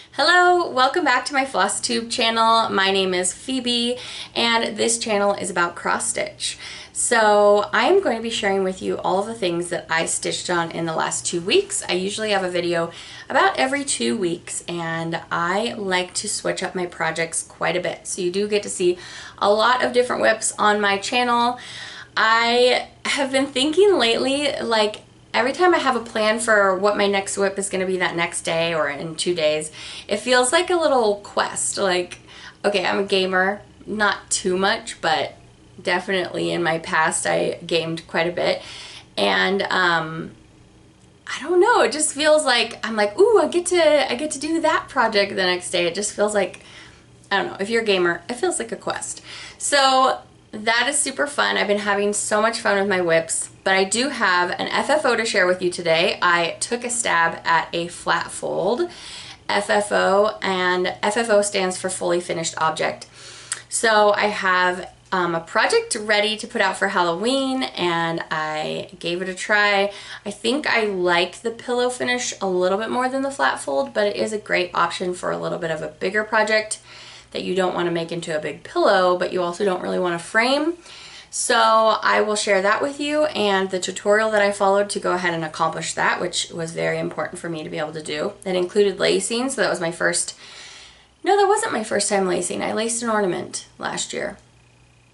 Hello, welcome back to my Flosstube channel. My name is Phoebe and this channel is about cross stitch. So I'm going to be sharing with you all of the things that I stitched on in the last 2 weeks. I usually have a video about every 2 weeks and I like to switch up my projects quite a bit. So you do get to see a lot of different WIPs on my channel. I have been thinking lately, like, every time I have a plan for what my next WIP is going to be that next day or in 2 days, it feels like a little quest. Like, okay, I'm a gamer, not too much, but definitely in my past I gamed quite a bit. And I don't know, it just feels like I'm like, ooh, I get to do that project the next day. It just feels like, I don't know, if you're a gamer, it feels like a quest. So that is super fun. I've been having so much fun with my WIPs, but I do have an FFO to share with you today. I took a stab at a flat fold FFO, and FFO stands for fully finished object. So I have a project ready to put out for Halloween and I gave it a try. I think I like the pillow finish a little bit more than the flat fold, but it is a great option for a little bit of a bigger project that you don't want to make into a big pillow, but you also don't really want to frame. So I will share that with you and the tutorial that I followed to go ahead and accomplish that, which was very important for me to be able to do. It included lacing, so that was my first, no, that wasn't my first time lacing. I laced an ornament last year,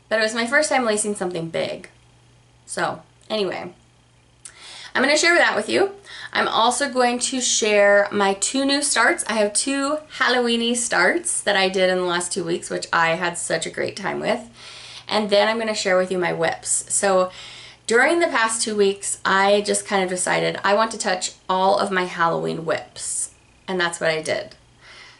but it was my first time lacing something big. So anyway, I'm going to share that with you. I'm also going to share my 2 new starts. I have 2 Halloween-y starts that I did in the last 2 weeks, which I had such a great time with. And then I'm going to share with you my WIPs. So during the past 2 weeks, I just kind of decided I want to touch all of my Halloween WIPs. And that's what I did.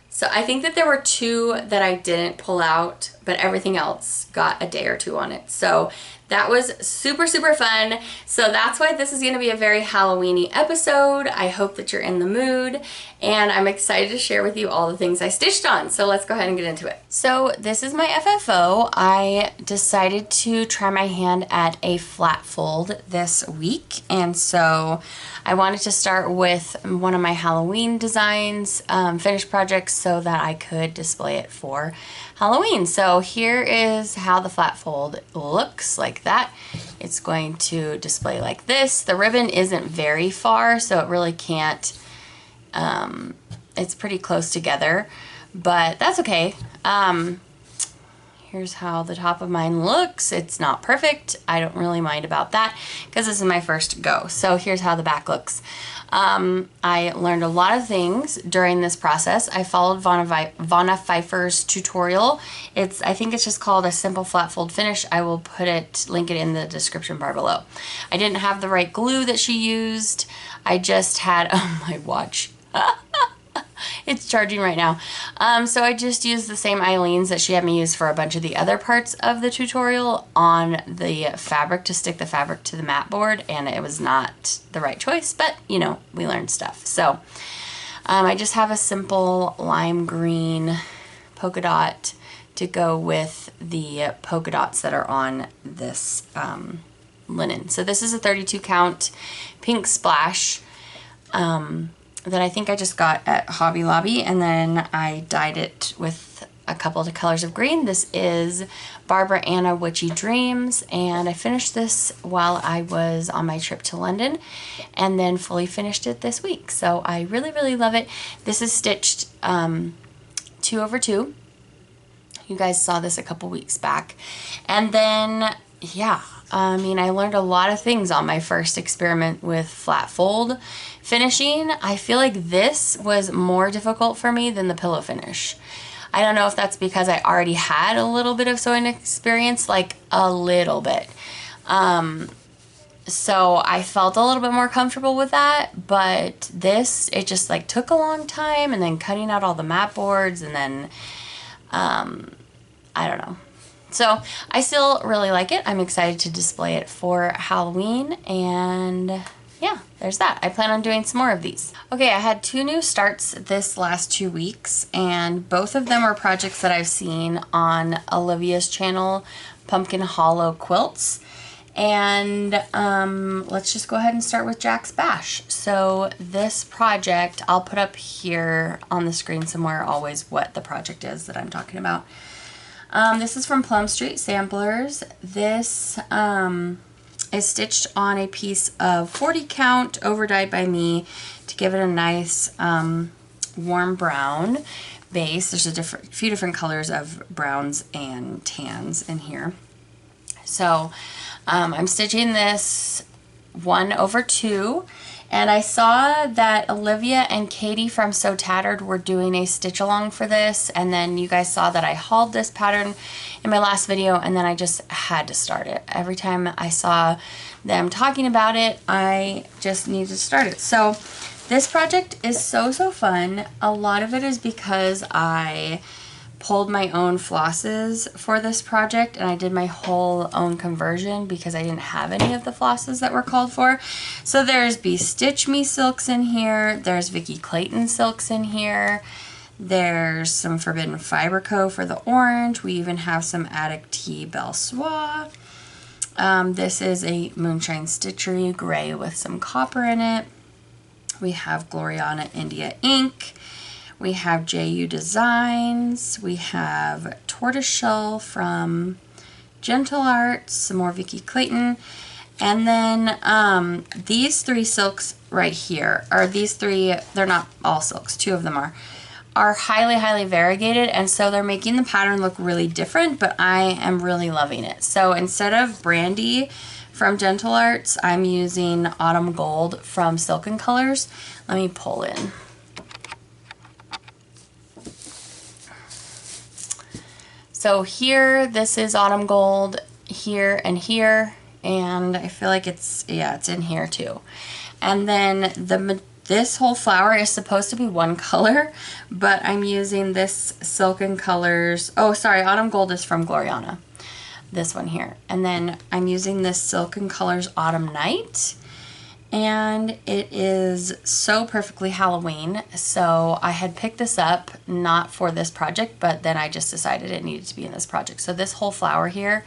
So I think that there were 2 that I didn't pull out, but everything else got a day or 2 on it. So that was super, super fun. So that's why this is going to be a very Halloween-y episode. I hope that you're in the mood, and I'm excited to share with you all the things I stitched on. So let's go ahead and get into it. So this is my FFO. I decided to try my hand at a flat fold this week, and so I wanted to start with one of my Halloween designs, finished projects, so that I could display it for Halloween. So here is how the flat fold looks, like that. It's going to display like this. The ribbon isn't very far, so it really can't, it's pretty close together, but that's okay. Here's how the top of mine looks. It's not perfect. I don't really mind about that because this is my first go. So here's how the back looks. I learned a lot of things during this process. I followed Vonna Pfeiffer's tutorial. I think it's just called a simple flat fold finish. I will link it in the description bar below. I didn't have the right glue that she used. I just had, oh, my watch. It's charging right now. So I just used the same Eileen's that she had me use for a bunch of the other parts of the tutorial on the fabric to stick the fabric to the mat board, and it was not the right choice, but you know, we learned stuff. So I just have a simple lime green polka dot to go with the polka dots that are on this linen. So this is a 32 count pink splash that I think I just got at Hobby Lobby, and then I dyed it with a couple of colors of green. This is Barbara Anna Witchy Dreams, and I finished this while I was on my trip to London and then fully finished it this week. So I really, really love it. This is stitched 2/2. You guys saw this a couple weeks back. And then, yeah, I mean, I learned a lot of things on my first experiment with flat fold finishing. I feel like this was more difficult for me than the pillow finish. I don't know if that's because I already had a little bit of sewing experience, like a little bit. So I felt a little bit more comfortable with that, but this, it just like took a long time, and then cutting out all the mat boards, and then, I don't know. So I still really like it. I'm excited to display it for Halloween, and yeah, there's that. I plan on doing some more of these. Okay, I had 2 new starts this last 2 weeks, and both of them were projects that I've seen on Olivia's channel, Pumpkin Hollow Quilts. And let's just go ahead and start with Jack's Bash. So this project, I'll put up here on the screen somewhere always what the project is that I'm talking about. This is from Plum Street Samplers. This is stitched on a piece of 40 count over dyed by me to give it a nice warm brown base. There's a few different colors of browns and tans in here. So I'm stitching this 1/2, and I saw that Olivia and Katie from So Tattered were doing a stitch along for this, and then you guys saw that I hauled this pattern in my last video, and then I just had to start it. Every time I saw them talking about it, I just needed to start it. So this project is so fun. A lot of it is because I pulled my own flosses for this project, and I did my whole own conversion because I didn't have any of the flosses that were called for. So there's Be Stitch Me silks in here, there's Vicki Clayton silks in here, there's some Forbidden Fiber Co. for the orange, we even have some Attic Tea Belle Soie. This is a Moonshine Stitchery gray with some copper in it. We have Gloriana India ink. We have JU Designs, we have Tortoiseshell from Gentle Arts, some more Vicki Clayton, and then these 3 silks right here, or these 3, they're not all silks, 2 of them are highly variegated, and so they're making the pattern look really different, but I am really loving it. So instead of Brandy from Gentle Arts, I'm using Autumn Gold from Silken Colors. Let me pull in. So here, this is Autumn Gold, here and here, and I feel like it's in here too. And then this whole flower is supposed to be one color, but I'm using this Silken Colors, oh sorry, Autumn Gold is from Gloriana, this one here. And then I'm using this Silken Colors Autumn Night, and it is so perfectly Halloween. So I had picked this up not for this project, but then I just decided it needed to be in this project. So this whole flower here,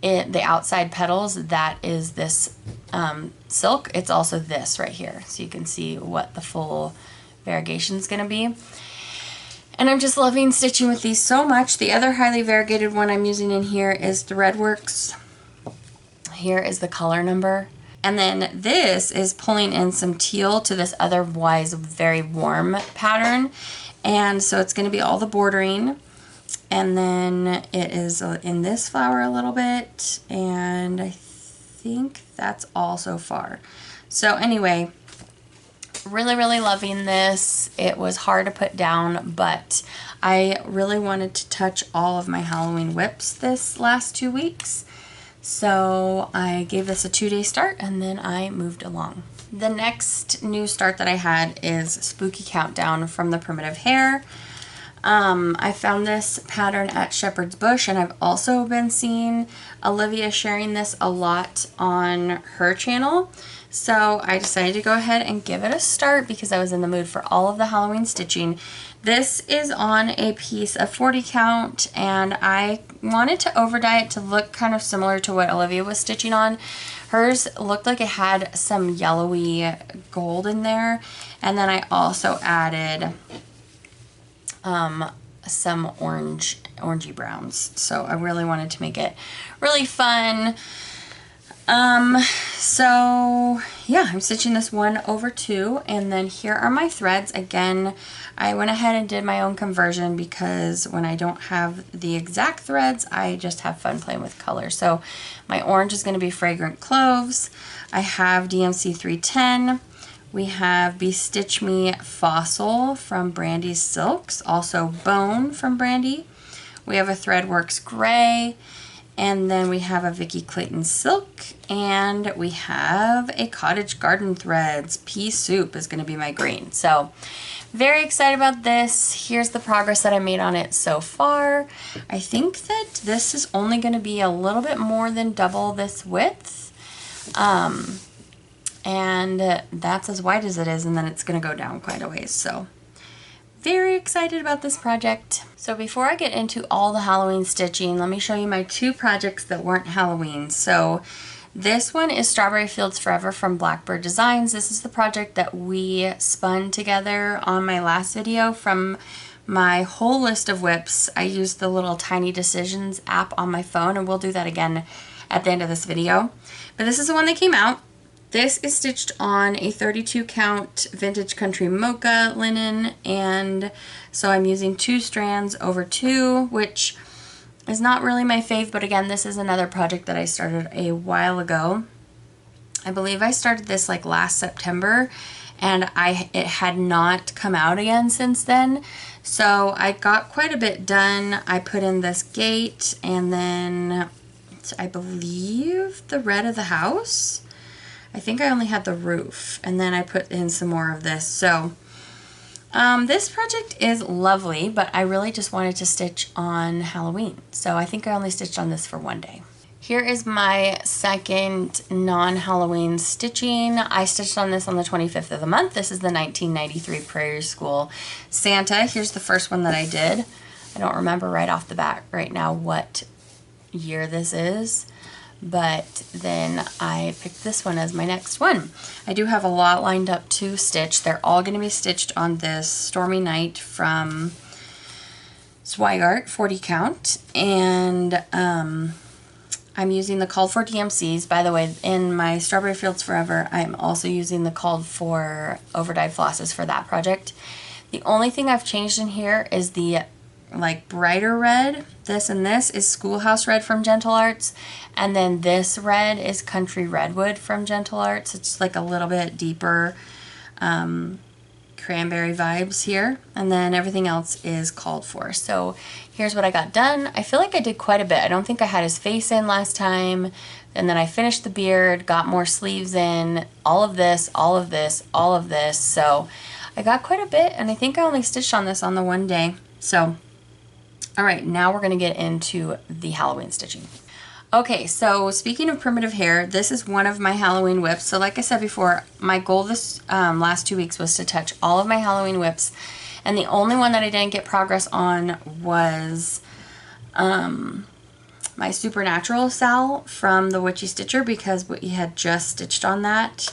the outside petals, that is this silk. It's also this right here, so you can see what the full variegation is going to be. And I'm just loving stitching with these so much. The other highly variegated one I'm using in here is Threadworks. Here is the color number. And then this is pulling in some teal to this otherwise very warm pattern. And so it's going to be all the bordering. And then it is in this flower a little bit. And I think that's all so far. So anyway, really loving this. It was hard to put down, but I really wanted to touch all of my Halloween WIPs this last 2 weeks. So I gave this a 2-day start, and then I moved along. The next new start that I had is Spooky Countdown from the Primitive Hare. I found this pattern at Shepherd's Bush, and I've also been seeing Olivia sharing this a lot on her channel. So I decided to go ahead and give it a start because I was in the mood for all of the Halloween stitching. This is on a piece of 40 count, and I wanted to over dye it to look kind of similar to what Olivia was stitching on. Hers looked like it had some yellowy gold in there, and then I also added some orangey browns. So I really wanted to make it really fun. So yeah, I'm stitching this 1/2, and then here are my threads. Again, I went ahead and did my own conversion because when I don't have the exact threads, I just have fun playing with color. So my orange is going to be Fragrant Cloves. I have DMC 310. We have Be Stitch Me Fossil from Brandy's Silks, also Bone from Brandy. We have a Threadworks Gray, and then we have a Vicki Clayton Silk, and we have a Cottage Garden Threads. Pea Soup is going to be my green. So very excited about this. Here's the progress that I made on it so far. I think that this is only going to be a little bit more than double this width. And that's as wide as it is, and then it's going to go down quite a ways. So very excited about this project. So before I get into all the Halloween stitching, let me show you my 2 projects that weren't Halloween. So This one is Strawberry Fields Forever from Blackbird Designs. This is the project that we spun together on my last video from my whole list of WIPs. I used the little Tiny Decisions app on my phone, and we'll do that again at the end of this video. But this is the one that came out. This is stitched on a 32 count Vintage Country Mocha linen, and so I'm using 2 strands over 2, which is not really my fave, but again, this is another project that I started a while ago. I believe I started this like last September, and it had not come out again since then. So I got quite a bit done. I put in this gate, and then I believe the red of the house. I think I only had the roof, and then I put in some more of this. So this project is lovely, but I really just wanted to stitch on Halloween. So I think I only stitched on this for one day. Here is my second non-Halloween stitching. I stitched on this on the 25th of the month. This is the 1993 Prairie School Santa. Here's the first one that I did. I don't remember right off the bat right now what year this is, but then I picked this one as my next one. I do have a lot lined up to stitch. They're all going to be stitched on this Stormy Night from Zweigart 40 count, and I'm using the Called For DMCs. By the way, in my Strawberry Fields Forever, I'm also using the Called For overdyed flosses for that project. The only thing I've changed in here is the like brighter red. This and this is Schoolhouse Red from Gentle Arts, and then this red is Country Redwood from Gentle Arts. It's like a little bit deeper cranberry vibes here, and then everything else is Called For. So here's what I got done. I feel like I did quite a bit. I don't think I had his face in last time, and then I finished the beard, got more sleeves in, all of this, all of this, all of this. So I got quite a bit, and I think I only stitched on this on the one day. So all right, now we're going to get into the Halloween stitching. Okay, so speaking of primitive hare, this is one of my Halloween WIPs. So like I said before, my goal this last 2 weeks was to touch all of my Halloween WIPs, and the only one that I didn't get progress on was my Supernatural Sal from the Witchy Stitcher, because we had just stitched on that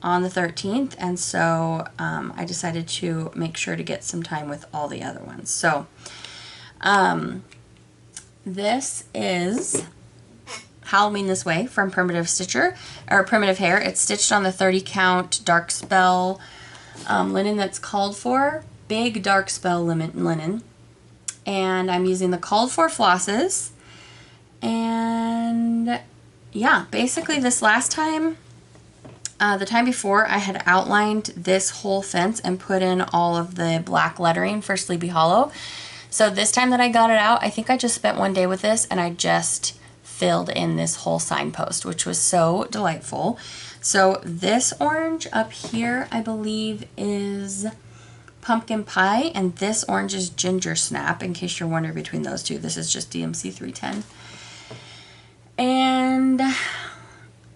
on the 13th, and so I decided to make sure to get some time with all the other ones. So this is Halloween This Way from Primitive Stitcher, or Primitive Hare. It's stitched on the 30 count dark spell linen that's Called For, big dark spell linen, and I'm using the Called For flosses. And yeah, basically this last time, the time before, I had outlined this whole fence and put in all of the black lettering for Sleepy Hollow. So this time that I got it out, I think I just spent one day with this, and I just filled in this whole signpost, which was so delightful. So this orange up here, I believe, is Pumpkin Pie, and this orange is Ginger Snap, in case you're wondering between those two. This is just DMC 310. And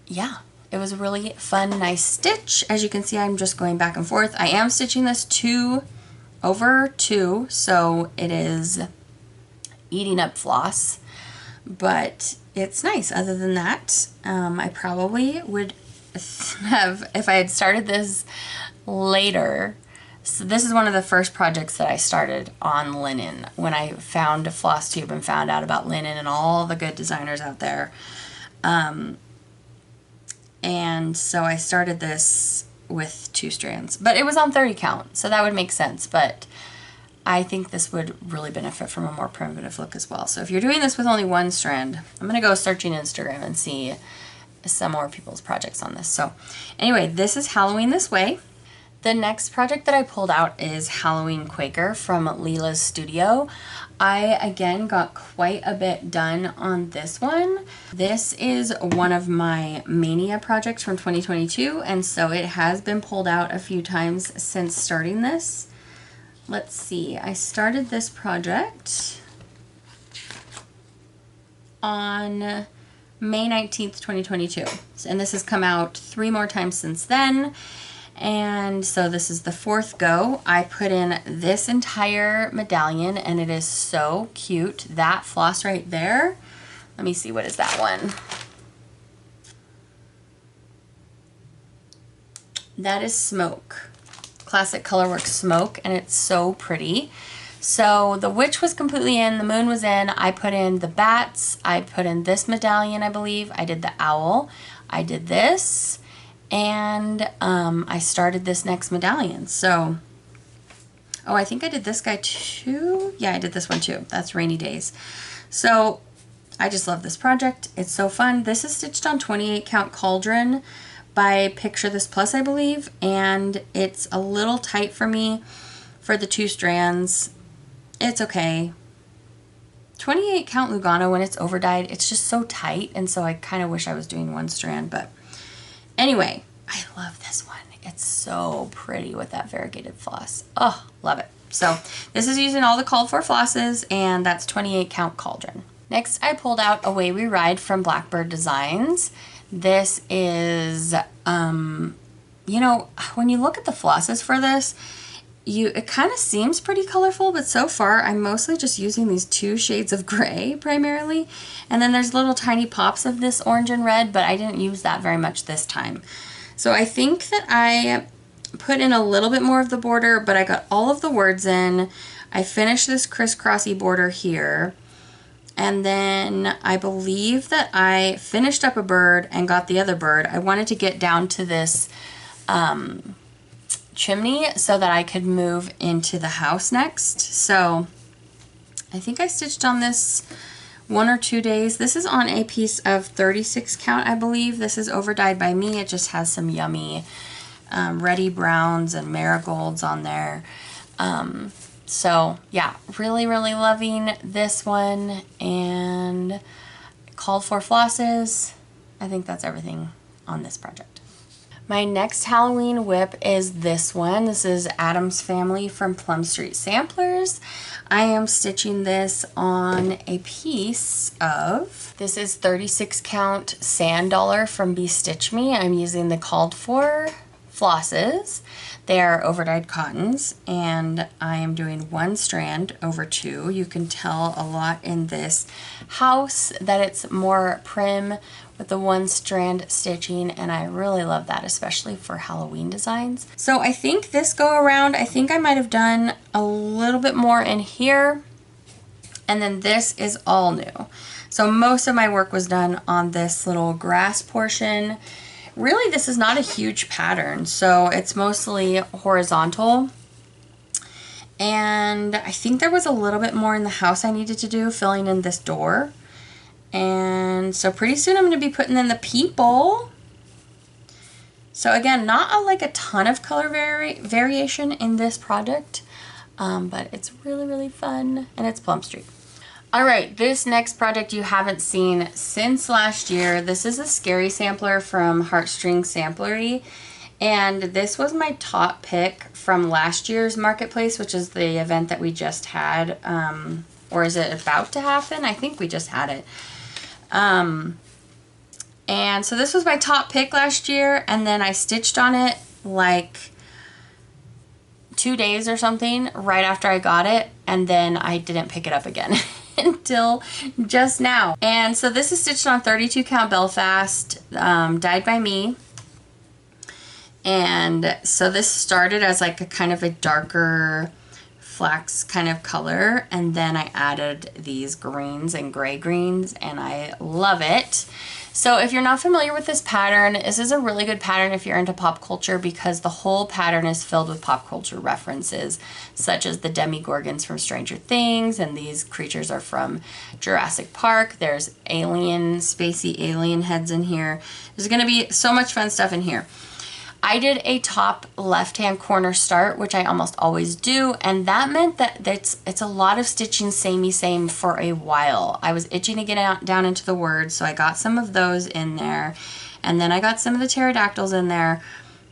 yeah, it was a really fun, nice stitch. As you can see, I'm just going back and forth. I am stitching this 2 over 2, so it is eating up floss, but it's nice. Other than that, I probably would have, if I had started this later. So this is one of the first projects that I started on linen when I found Flosstube and found out about linen and all the good designers out there. And so I started this with 2 strands, but it was on 30 count, so that would make sense. But I think this would really benefit from a more primitive look as well. So if you're doing this with only 1 strand, I'm gonna go searching Instagram and see some more people's projects on this. So anyway, this is Halloween This Way. The next project that I pulled out is Halloween Quaker from Lila's Studio. I again got quite a bit done on this one. This is one of my Mania projects from 2022, and so it has been pulled out a few times since starting this. Let's see, I started this project on May 19th, 2022, and this has come out 3 more times since then. And so this is the 4th go. I put in this entire medallion, and it is so cute. That floss right there, let me see, what is that one? That is Smoke. Classic Colorworks Smoke, and it's so pretty. So the witch was completely in, the moon was in. I put in the bats, I put in this medallion, I believe. I did the owl, I did this, and I started this next medallion. So, oh, I think I did this guy too. Yeah, I did this one too. That's Rainy Days. So I just love this project. It's so fun. This is stitched on 28 count cauldron by Picture This Plus, I believe, and it's a little tight for me for the 2 strands. It's okay. 28 count Lugano, when it's over dyed, it's just so tight, and so I kind of wish I was doing 1 strand, but anyway, I love this one. It's so pretty with that variegated floss. Oh, love it. So this is using all the called for flosses, and that's 28 count cauldron. Next, I pulled out Away We Ride from Blackbird Designs. This is, you know, when you look at the flosses for this, it kind of seems pretty colorful, but so far I'm mostly just using these 2 shades of gray primarily. And then there's little tiny pops of this orange and red, but I didn't use that very much this time. So I think that I put in a little bit more of the border, but I got all of the words in. I finished this crisscrossy border here. And then I believe that I finished up a bird and got the other bird. I wanted to get down to this chimney so that I could move into the house next. So I think I stitched on this 1 or 2 days. This is on a piece of 36 count, I believe. This is over dyed by me. It just has some yummy reddy browns and marigolds on there. So yeah, really, really loving this one, and called for flosses. I think that's everything on this project. My next Halloween whip is this one. This is Adam's Family from Plum Street Samplers. I am stitching this on a piece of, this is 36 count Sand Dollar from Be Stitch Me. I'm using the called for flosses. They are over dyed cottons, and I am doing 1 strand over 2. You can tell a lot in this house that it's more prim with the 1 strand stitching, and I really love that, especially for Halloween designs. So I think this go around, I think I might have done a little bit more in here, and then this is all new. So most of my work was done on this little grass portion. Really, this is not a huge pattern, so it's mostly horizontal. And I think there was a little bit more in the house I needed to do, filling in this door. And so pretty soon I'm going to be putting in the people. So again, not like a ton of color variation in this project, but it's really, really fun, and it's Plum Street. All right, this next project you haven't seen since last year. This is a Scary Sampler from Heartstring Samplery, and this was my top pick from last year's marketplace, which is the event that we just had, or is it about to happen? I think we just had it. And so this was my top pick last year, and then I stitched on it like 2 days or something right after I got it, and then I didn't pick it up again until just now. And so this is stitched on 32 count Belfast, dyed by me. And so this started as like a kind of a darker flax kind of color, and then I added these greens and gray greens, and I love it. So if you're not familiar with this pattern, this is a really good pattern if you're into pop culture, because the whole pattern is filled with pop culture references, such as the Demogorgons from Stranger Things, and these creatures are from Jurassic Park. There's alien, spacey alien heads in here. There's going to be so much fun stuff in here. I did a top left-hand corner start, which I almost always do, and that meant that it's a lot of stitching same for a while. I was itching to get down into the words, so I got some of those in there, and then I got some of the pterodactyls in there.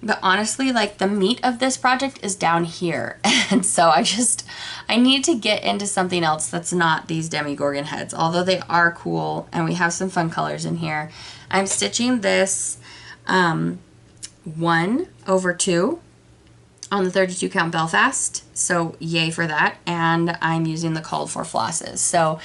But honestly, like, the meat of this project is down here, and so I need to get into something else that's not these Demogorgon heads, although they are cool, and we have some fun colors in here. I'm stitching this 1 over 2 on the 32 count Belfast, so yay for that, and I'm using the called for flosses. So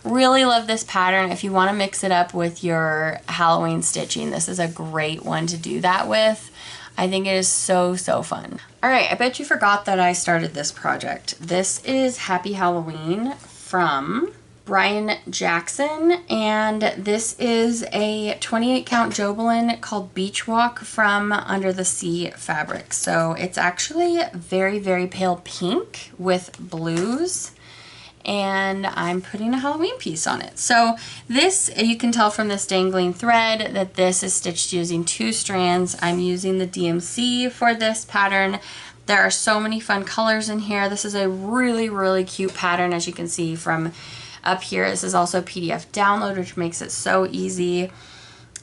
really love this pattern. If you want to mix it up with your Halloween stitching, this is a great one to do that with. I think it is so, so fun. All right, I bet you forgot that I started this project. This is Happy Halloween from Brian Jackson, and this is a 28 count Jobelin called Beach Walk from Under the Sea fabric. So it's actually very, very pale pink with blues, and I'm putting a Halloween piece on it. So this, you can tell from this dangling thread that this is stitched using 2 strands. I'm using the DMC for this pattern. There are so many fun colors in here. This is a really, really cute pattern, as you can see from up here. This is also a PDF download, which makes it so easy.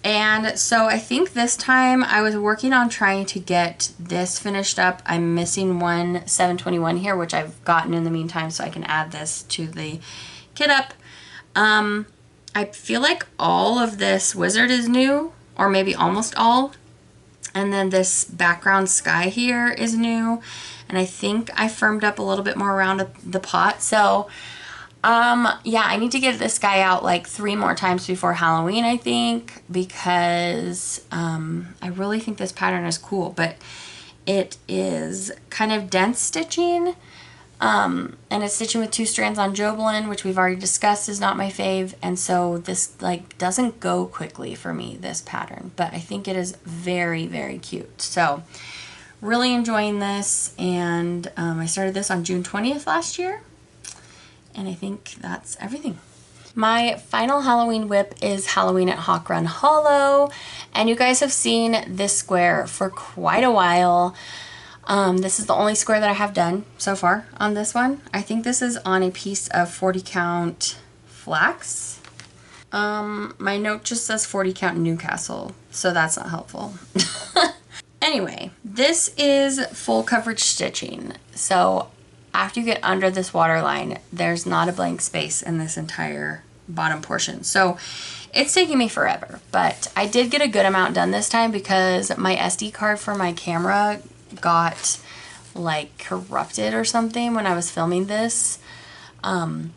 And so I think this time I was working on trying to get this finished up. I'm missing one 721 here, which I've gotten in the meantime, so I can add this to the kit up. I feel like all of this wizard is new, or maybe almost all. And then this background sky here is new. And I think I firmed up a little bit more around the pot. So yeah, I need to get this guy out like 3 more times before Halloween, I think, because I really think this pattern is cool, but it is kind of dense stitching, and it's stitching with 2 strands on Jobelin, which we've already discussed is not my fave, and so this like doesn't go quickly for me, this pattern, but I think it is very, very cute. So really enjoying this, and I started this on June 20th last year. And I think that's everything. My final Halloween whip is Halloween at Hawkrun Hollow. And you guys have seen this square for quite a while. This is the only square that I have done so far on this one. I think this is on a piece of 40 count flax. My note just says 40 count Newcastle, so that's not helpful. Anyway, this is full coverage stitching. So after you get under this waterline, there's not a blank space in this entire bottom portion. So it's taking me forever, but I did get a good amount done this time because my SD card for my camera got like corrupted or something when I was filming this on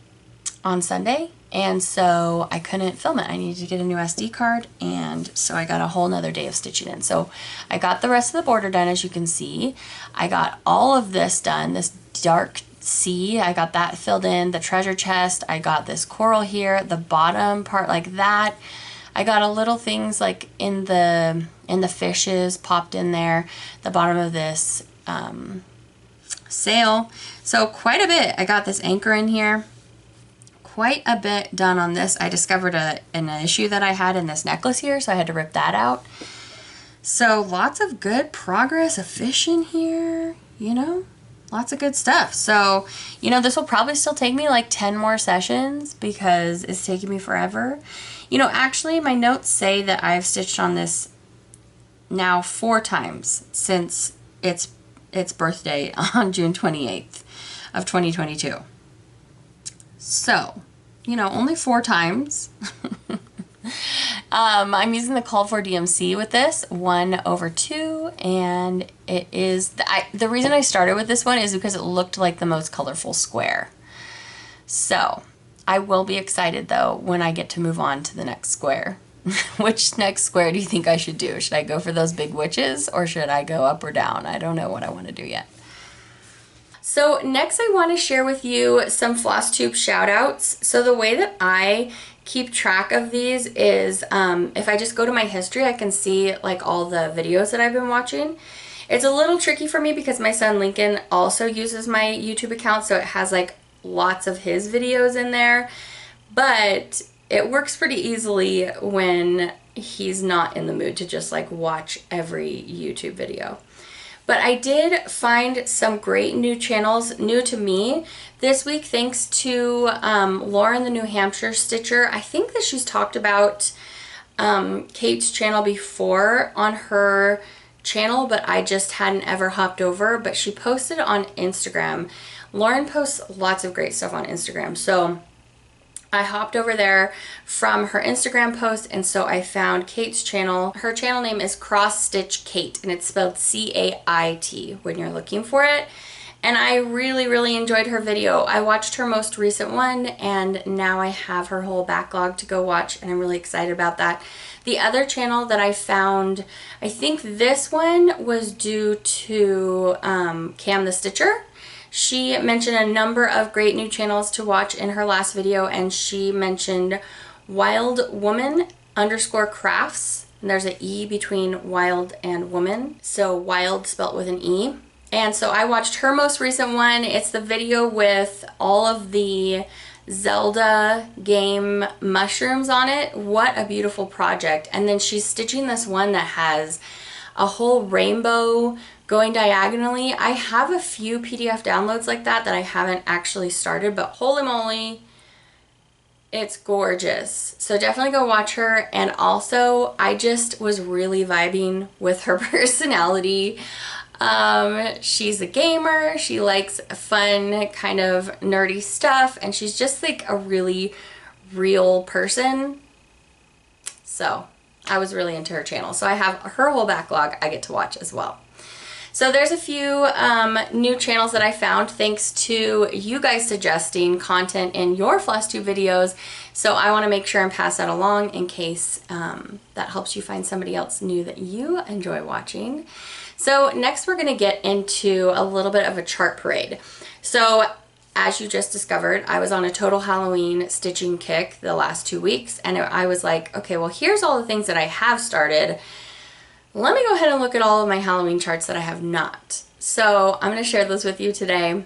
Sunday. And so I couldn't film it. I needed to get a new SD card, and so I got a whole nother day of stitching in. So I got the rest of the border done, as you can see. I got all of this done, this dark sea, I got that filled in, the treasure chest, I got this coral here, the bottom part like that. I got a little things like in the fishes popped in there, the bottom of this sail. So quite a bit. I got this anchor in here. Quite a bit done on this. I discovered an issue that I had in this necklace here, so I had to rip that out. So lots of good progress, a fish in here, you know, lots of good stuff. So, you know, this will probably still take me like 10 more sessions because it's taking me forever. You know, actually my notes say that I've stitched on this now 4 times since its birthday on June 28th of 2022. So, you know, only 4 times. I'm using the called for DMC with this 1/2, and it is the reason I started with this one is because it looked like the most colorful square. So I will be excited though when I get to move on to the next square. Which next square do you think I should do? Should I go for those big witches, or should I go up or down? I don't know what I want to do yet. So next I want to share with you some Flosstube shoutouts. So the way that I keep track of these is if I just go to my history, I can see like all the videos that I've been watching. It's a little tricky for me because my son Lincoln also uses my YouTube account, so it has like lots of his videos in there, but it works pretty easily when he's not in the mood to just like watch every YouTube video. But I did find some great new channels, new to me, this week thanks to Lauren, the New Hampshire Stitcher. I think that she's talked about Kate's channel before on her channel, but I just hadn't ever hopped over. But she posted on Instagram. Lauren posts lots of great stuff on Instagram. So I hopped over there from her Instagram post, and so I found Kate's channel. Her channel name is Cross Stitch Kate, and it's spelled C-A-I-T when you're looking for it. and I really enjoyed her video. I watched her most recent one, and now I have her whole backlog to go watch, and I'm really excited about that. The other channel that I found, I think this one was due to Cam the Stitcher. She mentioned a number of great new channels to watch in her last video, and she mentioned Wild Woman _crafts. And there's an E between wild and woman. So wild spelt with an E. And so I watched her most recent one. It's the video with all of the Zelda game mushrooms on it. What a beautiful project. And then she's stitching this one that has a whole rainbow going diagonally. I have a few PDF downloads like that I haven't actually started, but holy moly, it's gorgeous. So definitely go watch her. And also, I just was really vibing with her personality. She's a gamer, she likes fun kind of nerdy stuff, and she's just like a really real person. So I was really into her channel. So I have her whole backlog I get to watch as well. So there's a few new channels that I found thanks to you guys suggesting content in your Flosstube videos. So I want to make sure and pass that along in case that helps you find somebody else new that you enjoy watching. So next we're going to get into a little bit of a chart parade. So as you just discovered, I was on a total Halloween stitching kick the last 2 weeks, and I was like, okay, well, here's all the things that I have started. Let me go ahead and look at all of my Halloween charts that I have not. So I'm going to share those with you today.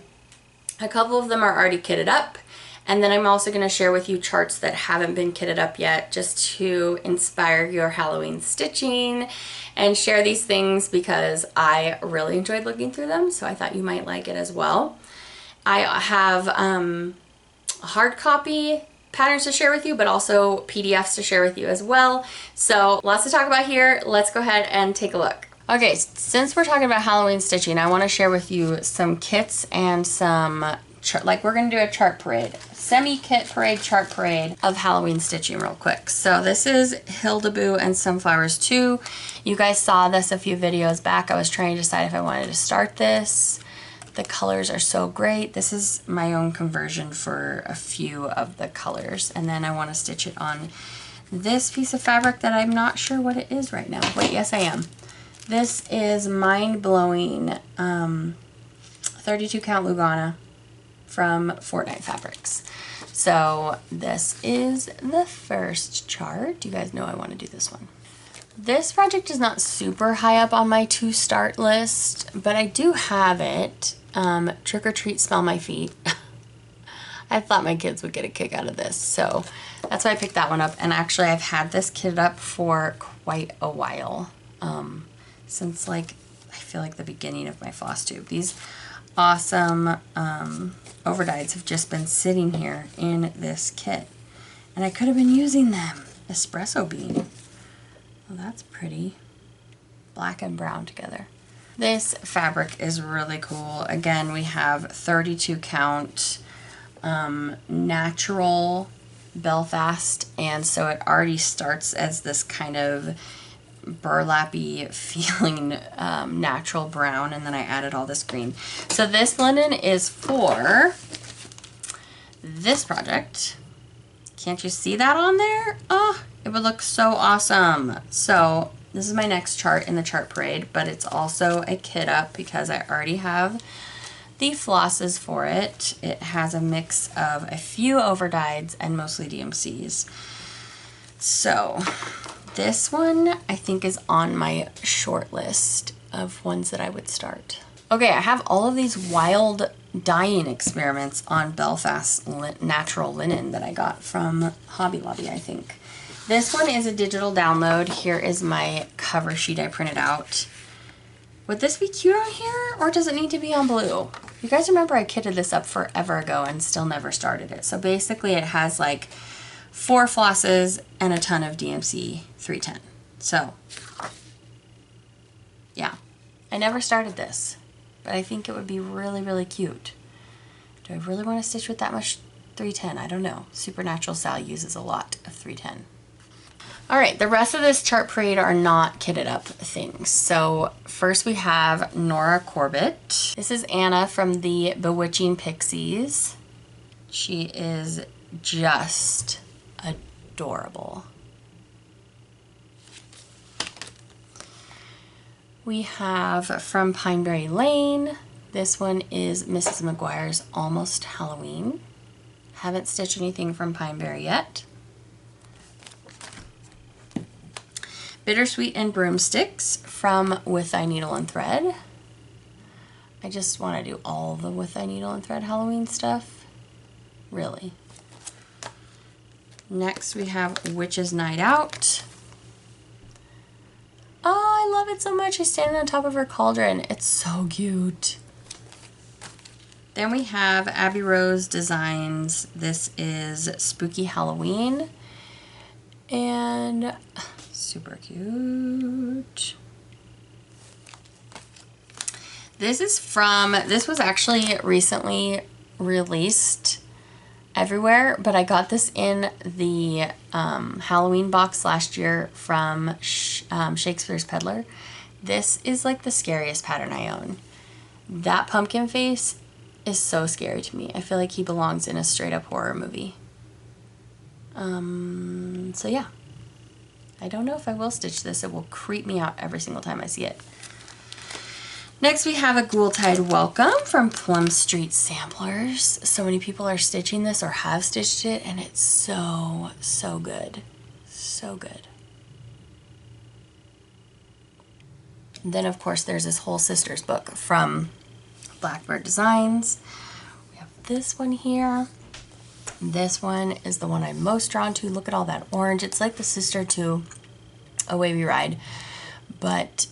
A couple of them are already kitted up, and then I'm also going to share with you charts that haven't been kitted up yet, just to inspire your Halloween stitching and share these things because I really enjoyed looking through them, so I thought you might like it as well. I have hard copy patterns to share with you, but also PDFs to share with you as well. So lots to talk about here. Let's go ahead and take a look. Okay, since we're talking about Halloween stitching, I want to share with you some kits and some, like we're going to do a chart parade. Semi-kit parade, chart parade of Halloween stitching real quick. So this is Hildeboo and Sunflowers 2. You guys saw this a few videos back. I was trying to decide if I wanted to start this. The colors are so great. This is my own conversion for a few of the colors. And then I want to stitch it on this piece of fabric that I'm not sure what it is right now. Wait, yes I am. This is Mind Blowing 32 count Lugana from Fortnite Fabrics. So this is the first chart. You guys know I want to do this one. This project is not super high up on my to start list, but I do have it. Trick or Treat Smell My Feet. I thought my kids would get a kick out of this, so that's why I picked that one up. And actually I've had this kitted up for quite a while, since like I feel like the beginning of my Flosstube. These awesome overdyes have just been sitting here in this kit, and I could have been using them. Espresso bean. Well, that's pretty. Black and brown together. This fabric is really cool. Again, we have 32 count natural Belfast, and so it already starts as this kind of burlappy feeling natural brown, and then I added all this green. So this linen is for this project. Can't you see that on there? Oh, it would look so awesome. So this is my next chart in the chart parade, but it's also a kit up because I already have the flosses for it. It has a mix of a few overdyes and mostly DMCs. So this one I think is on my short list of ones that I would start. Okay, I have all of these wild dyeing experiments on Belfast natural linen that I got from Hobby Lobby, I think. This one is a digital download. Here is my cover sheet I printed out. Would this be cute on here, or does it need to be on blue? You guys remember I kitted this up forever ago and still never started it. So basically it has like 4 flosses and a ton of DMC 310. So yeah, I never started this, but I think it would be really, really cute. Do I really want to stitch with that much 310? I don't know. Supernatural Sal uses a lot of 310. All right, the rest of this chart parade are not kitted up things. So first we have Nora Corbett. This is Anna from the Bewitching Pixies. She is just adorable. We have from Pineberry Lane. This one is Mrs. McGuire's Almost Halloween. Haven't stitched anything from Pineberry yet. Bittersweet and Broomsticks from With Thy Needle and Thread. I just want to do all the With Thy Needle and Thread Halloween stuff. Really. Next we have Witch's Night Out. Oh, I love it so much. She's standing on top of her cauldron. It's so cute. Then we have Abby Rose Designs. This is Spooky Halloween. And super cute. This was actually recently released everywhere, but I got this in the Halloween box last year from Shakespeare's Peddler. This is like the scariest pattern I own. That pumpkin face is so scary to me. I feel like he belongs in a straight up horror movie. So yeah. I don't know if I will stitch this. It will creep me out every single time I see it. Next we have a Ghoultide Welcome from Plum Street Samplers. So many people are stitching this or have stitched it, and it's so, so good. So good. And then of course there's this whole sisters book from Blackbird Designs. We have this one here. This one is the one I'm most drawn to. Look at all that orange. It's like the sister to Away We Ride, but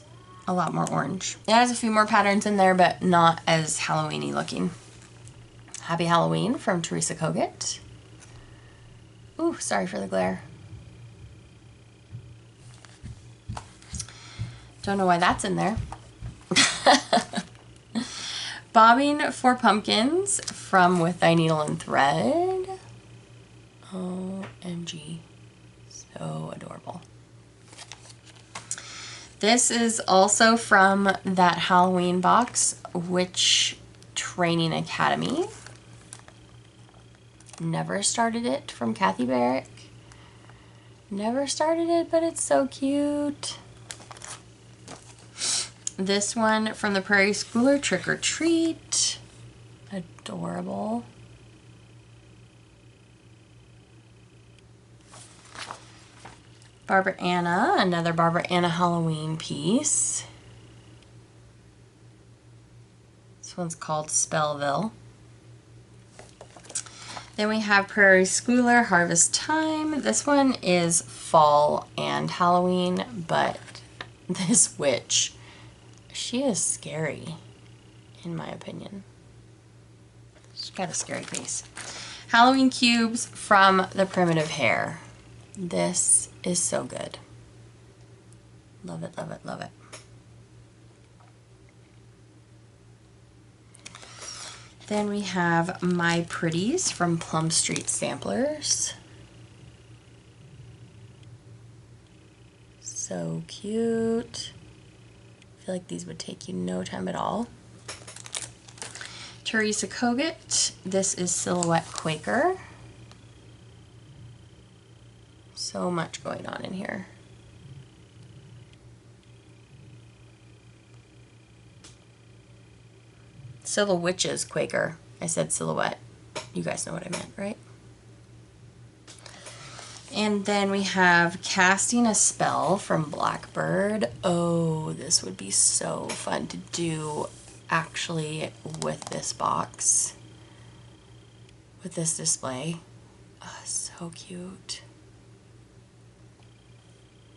a lot more orange. It has a few more patterns in there, but not as Halloween-y looking. Happy Halloween from Teresa Kogut. Ooh, sorry for the glare. Don't know why that's in there. Bobbing for Pumpkins from With Thy Needle and Thread. OMG. So adorable. This is also from that Halloween box, Witch Training Academy. Never started it from Kathy Barrick. Never started it, but it's so cute. This one from the Prairie Schooler, Trick or Treat. Adorable. Barbara Anna, another Barbara Anna Halloween piece. This one's called Spellville. Then we have Prairie Schooler, Harvest Time. This one is fall and Halloween, but this witch, she is scary, in my opinion. She's got a scary face. Halloween Cubes from the Primitive Hare. This is so good. Love it, love it, love it. Then we have My Pretties from Plum Street Samplers. So cute. I feel like these would take you no time at all. Teresa Kogut. This is Silhouette Quaker. So much going on in here. Witches Quaker. I said silhouette. You guys know what I meant, right? And then we have Casting a Spell from Blackbird. Oh, this would be so fun to do actually with this box. With this display. Oh, so cute.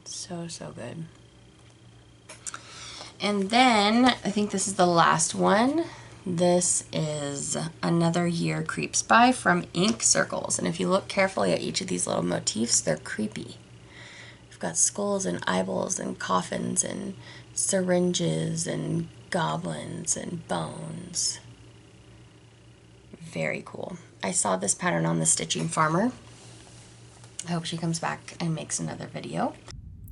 So, so good. And then, I think this is the last one. This is Another Year Creeps By from Ink Circles. And if you look carefully at each of these little motifs, they're creepy. We've got skulls and eyeballs and coffins and syringes and goblins and bones. Very cool. I saw this pattern on the Stitching Farmer. I hope she comes back and makes another video.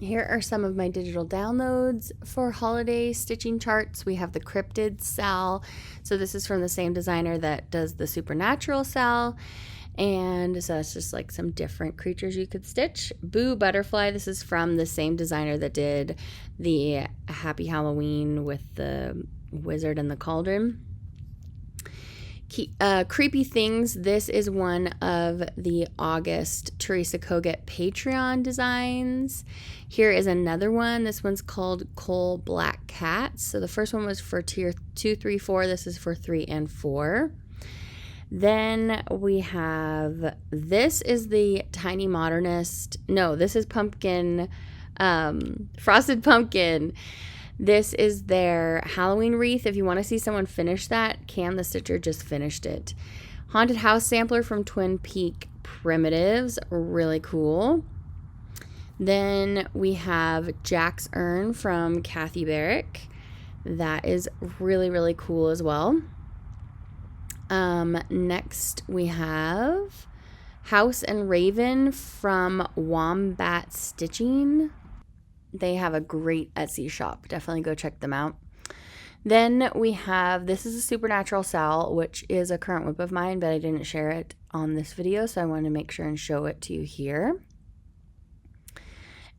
Here are some of my digital downloads for holiday stitching charts. We have the Cryptid Sal. So this is from the same designer that does the Supernatural Sal. And so it's just like some different creatures you could stitch. Boo Butterfly, this is from the same designer that did the Happy Halloween with the wizard and the cauldron. Creepy Things, this is one of the August Teresa Koget Patreon designs. Here is another one. This one's called Coal Black Cats. So the first one was for tier 2, 3, 4. This is for 3 and 4. Then we have, this is the Tiny Modernist. No, this is Pumpkin, Frosted Pumpkin. This is their Halloween wreath. If you want to see someone finish that, Cam the Stitcher just finished it. Haunted House Sampler from Twin Peak Primitives. Really cool. Then we have Jack's Urn from Kathy Barrick. That is really, really cool as well. Next we have House and Raven from Wombat Stitching. They have a great Etsy shop. Definitely go check them out. Then we have, this is a Supernatural Sal, which is a current whip of mine, but I didn't share it on this video, so I wanted to make sure and show it to you here.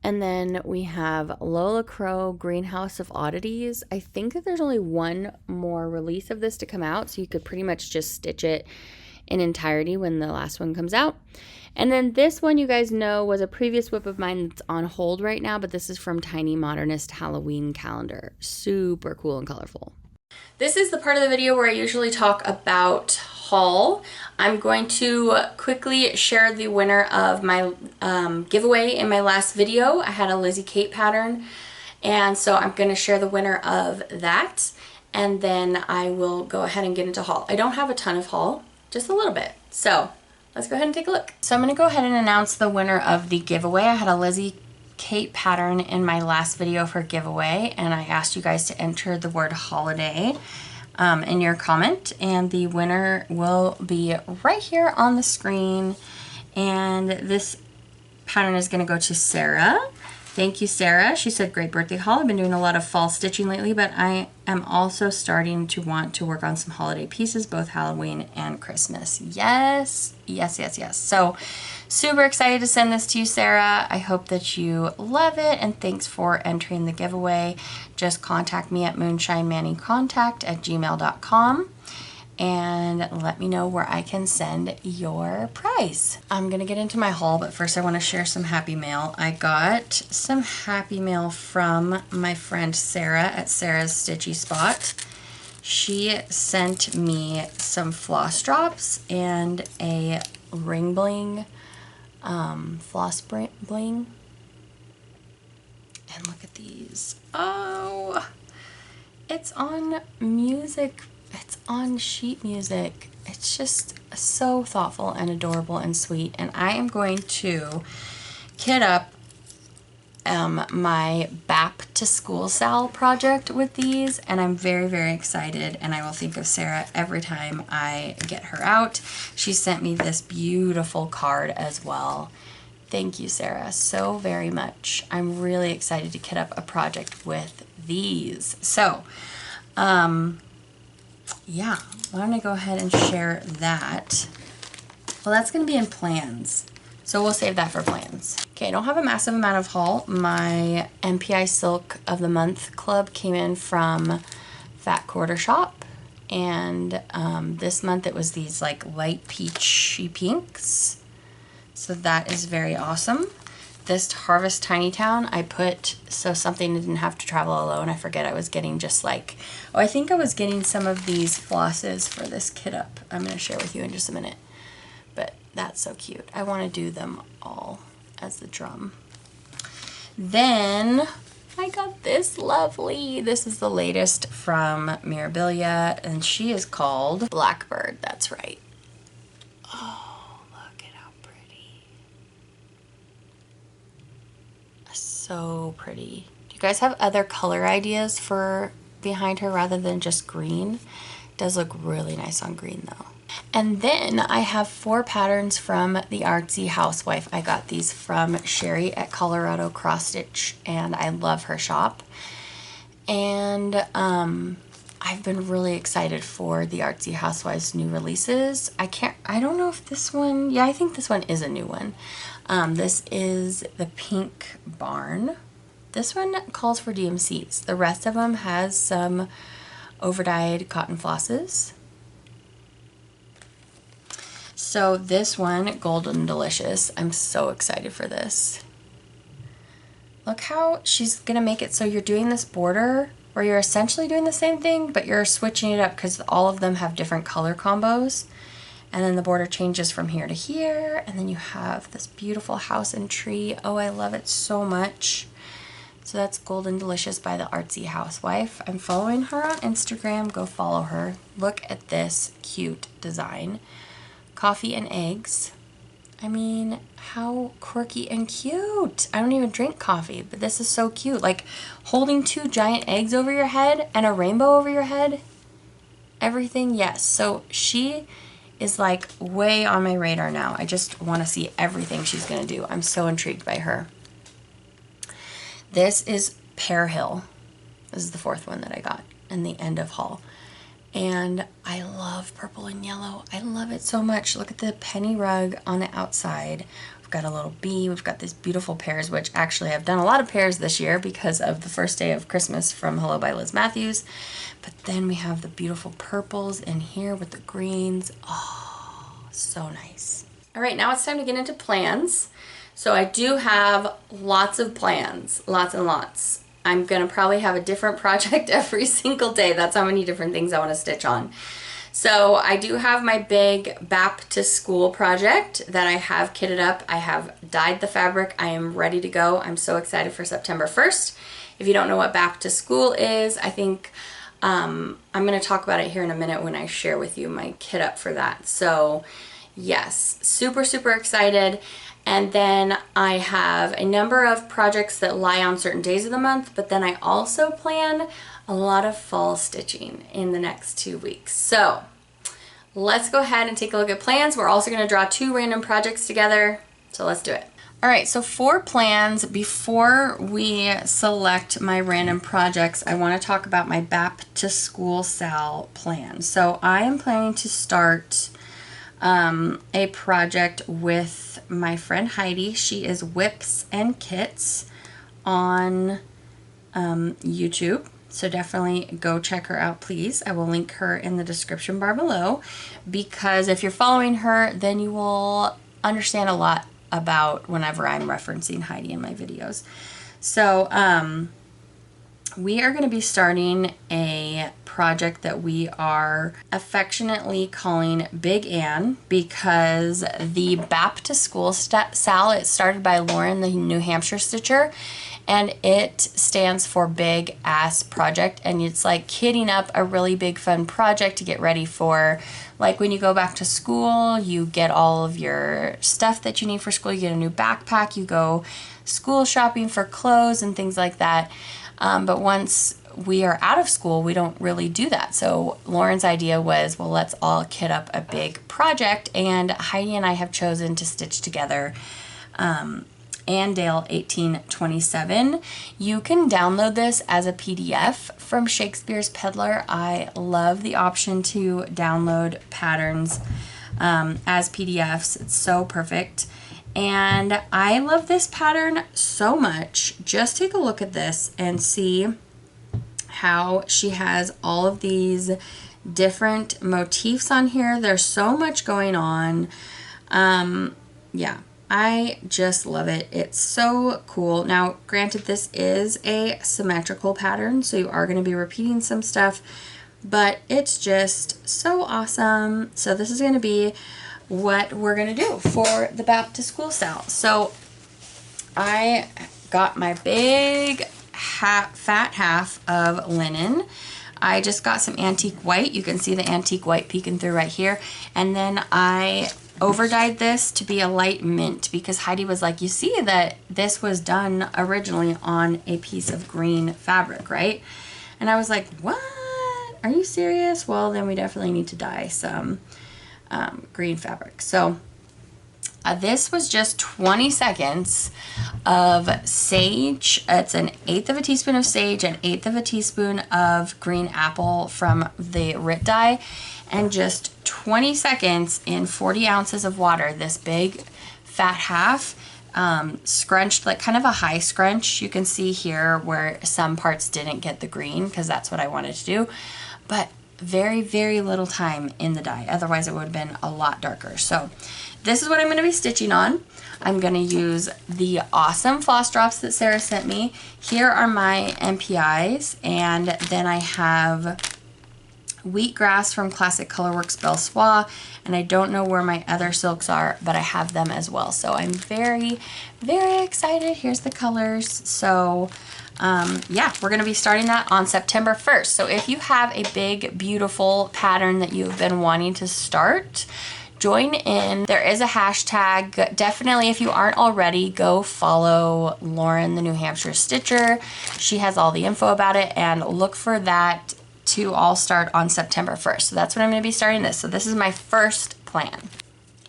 And then we have Lola Crow Greenhouse of Oddities. I think that there's only one more release of this to come out, so you could pretty much just stitch it in entirety when the last one comes out. And then this one, you guys know, was a previous whip of mine that's on hold right now, but this is from Tiny Modernist Halloween Calendar. Super cool and colorful. This is the part of the video where I usually talk about haul. I'm going to quickly share the winner of my giveaway in my last video. I had a Lizzie Kate pattern, and so I'm going to share the winner of that, and then I will go ahead and get into haul. I don't have a ton of haul, just a little bit. So let's go ahead and take a look. So I'm going to go ahead and announce the winner of the giveaway. I had a Lizzie Kate pattern in my last video for giveaway, and I asked you guys to enter the word holiday in your comment, and the winner will be right here on the screen. And this pattern is going to go to Sarah. Thank you, Sarah. She said, great birthday haul. I've been doing a lot of fall stitching lately, but I am also starting to want to work on some holiday pieces, both Halloween and Christmas. Yes, yes, yes, yes. So super excited to send this to you, Sarah. I hope that you love it, and thanks for entering the giveaway. Just contact me at moonshinemanicontact@gmail.com and let me know where I can send your prize. I'm gonna get into my haul, but first I want to share some happy mail. I got some happy mail from my friend Sarah at Sarah's Stitchy Spot. She sent me some floss drops and a ring bling floss bling. And look at these. Oh, it's on music. It's on sheet music. It's just so thoughtful and adorable and sweet. And I am going to kit up my BAP to School Sal project with these, and I'm very, very excited, and I will think of Sarah every time I get her out. She sent me this beautiful card as well. Thank you, Sarah, so very much. I'm really excited to kit up a project with these. So, yeah, I'm gonna go ahead and share that. Well, that's gonna be in plans, so we'll save that for plans. Okay, I don't have a massive amount of haul. My MPI Silk of the Month club came in from Fat Quarter Shop, and this month it was these like light peachy pinks. So that is very awesome. This Harvest Tiny Town I put so something didn't have to travel alone. I forget, I was getting just like, oh, I think I was getting some of these flosses for this kit up. I'm going to share with you in just a minute. But that's so cute. I want to do them all as the drum. Then I got this lovely, this is the latest from Mirabilia, and she is called Blackbird. That's right. Oh, look at how pretty. So pretty. Do you guys have other color ideas for behind her rather than just green? It does look really nice on green though. And then I have 4 patterns from the Artsy Housewife. I got these from Sherry at Colorado Cross Stitch, and I love her shop. And I've been really excited for the Artsy Housewife's new releases. I don't know if this one, yeah, I think this one is a new one. This is the Pink Barn. This one calls for DMCs. The rest of them has some overdyed cotton flosses. So this one, Golden Delicious, I'm so excited for this. Look how she's gonna make it so you're doing this border where you're essentially doing the same thing, but you're switching it up because all of them have different color combos. And then the border changes from here to here, and then you have this beautiful house and tree. Oh, I love it so much. So that's Golden Delicious by the Artsy Housewife. I'm following her on Instagram. Go follow her. Look at this cute design. Coffee and eggs. I mean, how quirky and cute. I don't even drink coffee, but this is so cute. Like holding 2 giant eggs over your head and a rainbow over your head. Everything, yes. So she is like way on my radar now. I just want to see everything she's going to do. I'm so intrigued by her. This is Pear Hill. This is the 4th one that I got in the end of haul. And I love purple and yellow. I love it so much. Look at the penny rug on the outside. We've got a little bee. We've got these beautiful pears, which actually I've done a lot of pears this year because of the first day of Christmas from Hello by Liz Matthews. But then we have the beautiful purples in here with the greens. Oh, so nice. All right, now it's time to get into plans. So I do have lots of plans, lots and lots. I'm gonna probably have a different project every single day. That's how many different things I wanna stitch on. So I do have my big Back to School project that I have kitted up. I have dyed the fabric. I am ready to go. I'm so excited for September 1st. If you don't know what Back to School is, I think I'm gonna talk about it here in a minute when I share with you my kit up for that. So yes, super, super excited. And then I have a number of projects that lie on certain days of the month, but then I also plan a lot of fall stitching in the next 2 weeks. So let's go ahead and take a look at plans. We're also gonna draw 2 random projects together. So let's do it. All right, so for plans, before we select my random projects, I wanna talk about my Back to School Sal plan. So I am planning to start a project with my friend Heidi. She is WIPS and Kits on YouTube. So definitely go check her out, please. I will link her in the description bar below, because if you're following her, then you will understand a lot about whenever I'm referencing Heidi in my videos. So we are going to be starting a project that we are affectionately calling Big Ann, because the Back to School Sal, it started by Lauren, the New Hampshire stitcher, and it stands for Big Ass Project, and it's like kitting up a really big fun project to get ready for, like when you go back to school, you get all of your stuff that you need for school, you get a new backpack, you go school shopping for clothes and things like that. But once we are out of school, we don't really do that. So Lauren's idea was, well, let's all kit up a big project, and Heidi and I have chosen to stitch together Andale 1827. You can download this as a PDF from Shakespeare's Peddler. I love the option to download patterns as PDFs. It's so perfect. And I love this pattern so much. Just take a look at this and see how she has all of these different motifs on here. There's so much going on. Yeah, I just love it. It's so cool. Now, granted, this is a symmetrical pattern, so you are going to be repeating some stuff, but it's just so awesome. So this is going to be what we're gonna do for the Back to School Sal. So I got my big fat half of linen. I just got some antique white. You can see the antique white peeking through right here. And then I overdyed this to be a light mint, because Heidi was like, you see that this was done originally on a piece of green fabric, right? And I was like, what? Are you serious? Well, then we definitely need to dye some green fabric. So this was just 20 seconds of sage. It's an 1/8 of a teaspoon of sage, an 1/8 of a teaspoon of green apple from the Rit dye, and just 20 seconds in 40 ounces of water. This big fat half scrunched, like kind of a high scrunch. You can see here where some parts didn't get the green because that's what I wanted to do, but very, very little time in the dye. Otherwise it would have been a lot darker. So this is what I'm going to be stitching on. I'm going to use the awesome floss drops that Sarah sent me. Here are my MPIs, and then I have Wheatgrass from Classic Colorworks Belle Soie, and I don't know where my other silks are, but I have them as well. So I'm very, very excited. Here's the colors. So yeah, we're going to be starting that on September 1st. So if you have a big, beautiful pattern that you've been wanting to start, join in. There is a hashtag. Definitely, if you aren't already, go follow Lauren, the New Hampshire Stitcher. She has all the info about it, and look for that to all start on September 1st. So that's when I'm going to be starting this. So this is my first plan.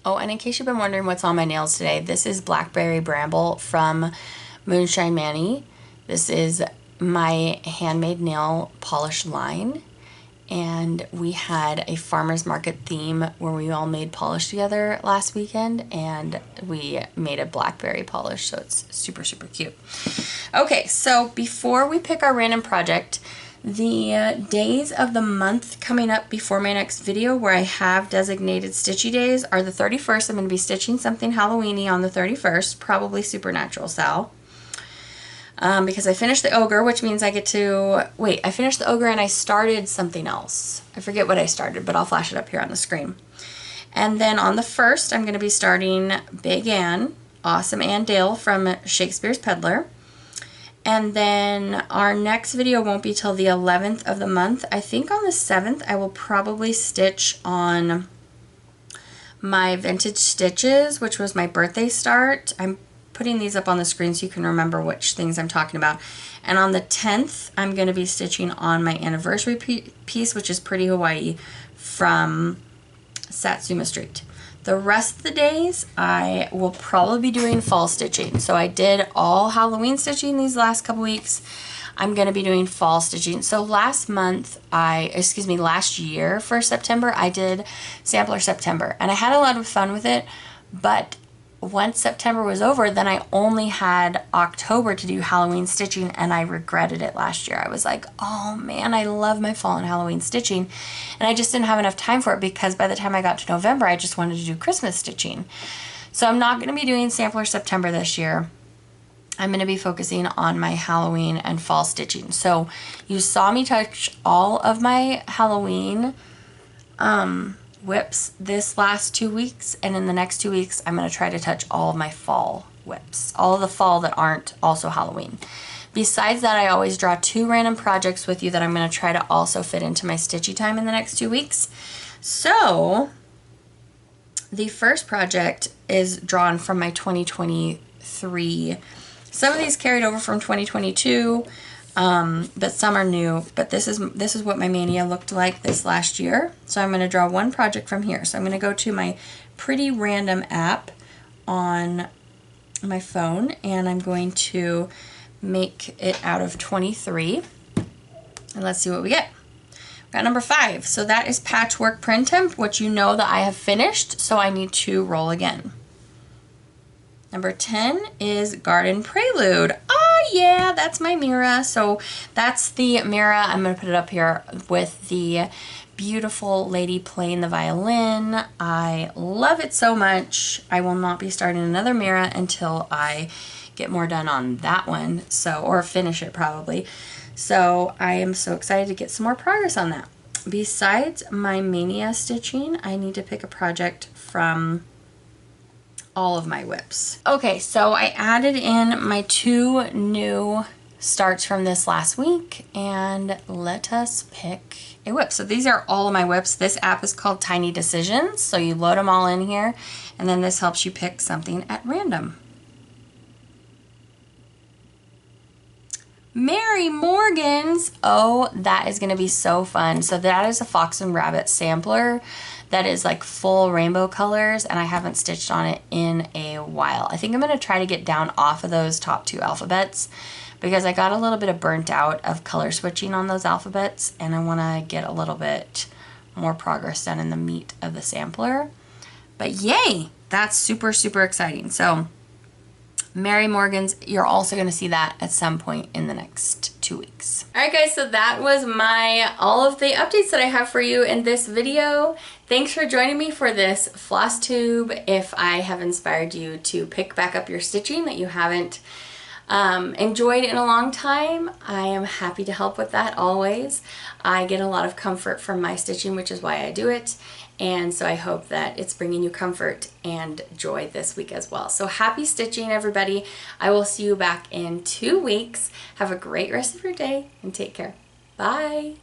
Oh, and in case you've been wondering what's on my nails today, this is Blackberry Bramble from Moonshine Mani. This is my handmade nail polish line. And we had a farmer's market theme where we all made polish together last weekend, and we made a blackberry polish, so it's super, super cute. Okay, so before we pick our random project, the days of the month coming up before my next video where I have designated stitchy days are the 31st. I'm going to be stitching something Halloween-y on the 31st, probably Supernatural Sal. Because I finished the ogre, which means I get to, wait, I finished the ogre and I started something else. I forget what I started, but I'll flash it up here on the screen. And then on the 1st, I'm going to be starting Big Ann, Awesome Ann Dale from Shakespeare's Peddler. And then our next video won't be till the 11th of the month. I think on the 7th, I will probably stitch on my Vintage Stitches, which was my birthday start. I'm putting these up on the screen so you can remember which things I'm talking about. And on the 10th, I'm going to be stitching on my anniversary piece, which is Pretty Hawaii from Satsuma Street. The rest of the days, I will probably be doing fall stitching. So I did all Halloween stitching these last couple weeks. I'm going to be doing fall stitching. So last year for September, I did Sampler September. And I had a lot of fun with it, but once September was over, then I only had October to do Halloween stitching, and I regretted it last year. I was like, oh man, I love my fall and Halloween stitching, and I just didn't have enough time for it because by the time I got to November, I just wanted to do Christmas stitching. So I'm not going to be doing Sampler September this year. I'm going to be focusing on my Halloween and fall stitching. So you saw me touch all of my Halloween WIPS this last 2 weeks, and in the next 2 weeks I'm going to try to touch all of my fall WIPS, all of the fall that aren't also Halloween. Besides that, I always draw 2 random projects with you that I'm going to try to also fit into my stitchy time in the next 2 weeks. So the first project is drawn from my 2023. Some of these carried over from 2022, but some are new. But this is what my mania looked like this last year. So I'm going to draw one project from here. So I'm going to go to my Pretty Random app on my phone, and I'm going to make it out of 23. And let's see what we get. We got number 5. So that is Patchwork Print Temp, which you know that I have finished, so I need to roll again. Number 10 is Garden Prelude. Oh yeah, that's my Mira. So that's the Mira. I'm going to put it up here with the beautiful lady playing the violin. I love it so much. I will not be starting another Mira until I get more done on that one. So, or finish it probably. So I am so excited to get some more progress on that. Besides my mania stitching, I need to pick a project from all of my WIPs. Okay, so I added in my 2 new starts from this last week, and let us pick a WIP. So these are all of my WIPs. This app is called Tiny Decisions, so you load them all in here, and then this helps you pick something at random. Mary Morgan's. Oh, that is going to be so fun. So that is a Fox and Rabbit sampler that is like full rainbow colors, and I haven't stitched on it in a while. I think I'm going to try to get down off of those top 2 alphabets because I got a little bit of burnt out of color switching on those alphabets, and I want to get a little bit more progress done in the meat of the sampler. But yay, that's super, super exciting. So Mary Morgan's, you're also going to see that at some point in the next 2 weeks. Alright guys, so that was all of the updates that I have for you in this video. Thanks for joining me for this floss tube. If I have inspired you to pick back up your stitching that you haven't enjoyed in a long time, I am happy to help with that always. I get a lot of comfort from my stitching, which is why I do it. And so I hope that it's bringing you comfort and joy this week as well. So happy stitching, everybody. I will see you back in 2 weeks. Have a great rest of your day and take care. Bye.